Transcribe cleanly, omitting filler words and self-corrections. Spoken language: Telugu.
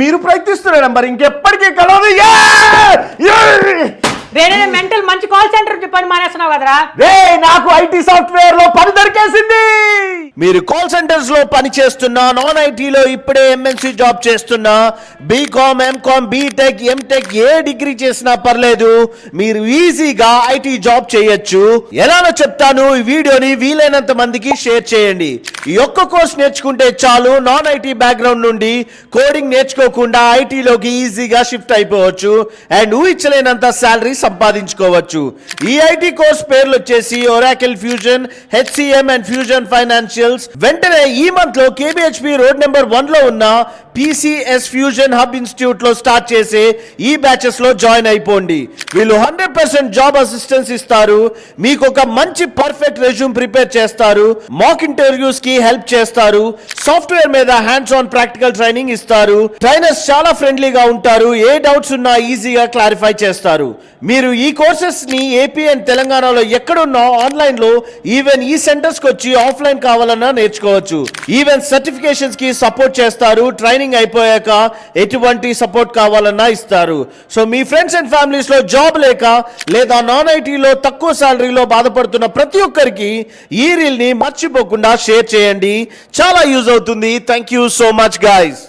మీరు ప్రయత్నిస్తున్నారు మరి ఇంకెప్పటికీ కలవదు. మెంటల్ మంచి కాల్ సెంటర్ పని మానేస్తున్నావు కదరా. నాకు ఐటీ సాఫ్ట్వేర్ లో పని దొరికేసింది. మీరు కాల్ సెంటర్స్ లో పని చేస్తున్నా, నాన్ ఐటీలో ఇప్పుడే ఎంఎన్సీ జాబ్ చేస్తున్నా, బీకామ్, ఎంకామ్, బీటెక్, ఎంటెక్ ఏ డిగ్రీ చేసినా పర్లేదు, మీరు ఈజీగా ఐటీ జాబ్ చేయొచ్చు. ఎలానో చెప్తాను. ఈ వీడియోని వీలైనంత మందికి షేర్ చేయండి. ఈ ఒక్క కోర్స్ నేర్చుకుంటే చాలు, నాన్ ఐటీ బ్యాక్గ్రౌండ్ నుండి కోడింగ్ నేర్చుకోకుండా ఐటీలోకి ఈజీగా షిఫ్ట్ అయిపోవచ్చు అండ్ ఊహించలేనంత శాలరీ సంపాదించుకోవచ్చు. ఈ ఐటీ కోర్స్ పేర్లు వచ్చేసి Oracle fusion, HCM and fusion financials. వెంటనే ఈ మంత్ లో కేబిహెచ్పి రోడ్ నెంబర్ 1 లో ఉన్న PCS ఫ్యూజన్ హబ్ ఇన్స్టిట్యూట్ లో స్టార్ట్ చేసే ఈ బ్యాచెస్ లో జాయిన్ అయిపోండి. వీళ్ళు 100% జాబ్ అసిస్టెన్స్ ఇస్తారు, మీకు ఒక మంచి పర్ఫెక్ట్ రెజ్యూమ్ ప్రిపేర్ చేస్తారు, మాక్ ఇంటర్వ్యూస్ కి హెల్ప్ చేస్తారు, సాఫ్ట్వేర్ మీద హ్యాండ్స్ ఆన్ ప్రాక్టికల్ ట్రైనింగ్ ఇస్తారు. ట్రైనర్స్ చాలా ఫ్రెండ్లీగా ఉంటారు, ఏ డౌట్స్ ఉన్నా ఈజీగా క్లారిఫై చేస్తారు. మీరు ఈ కోర్సెస్ ని ఏపీ అండ్ తెలంగాణలో ఎక్కడున్నా ఆన్లైన్ లో, ఈవెన్ ఈ సెంటర్స్ కి వచ్చి ఆఫ్లైన్ కావాలన్నా నేర్చుకోవచ్చు. ఈవెన్ సర్టిఫికేషన్స్ కి సపోర్ట్ చేస్తారు. ట్రైనింగ్ అయిపోయాక ఎటువంటి సపోర్ట్ కావాలన్నా ఇస్తారు. So me friends and families లో జాబ్ లేక లేదా నాన్ ఐటీలో తక్కువ సాలరీలో బాధపడుతున్న ప్రతి ఒక్కరికి ఈ రీల్ ని మర్చిపోకుండా షేర్ చేయండి. చాలా యూజ్ అవుతుంది. Thank you so much guys.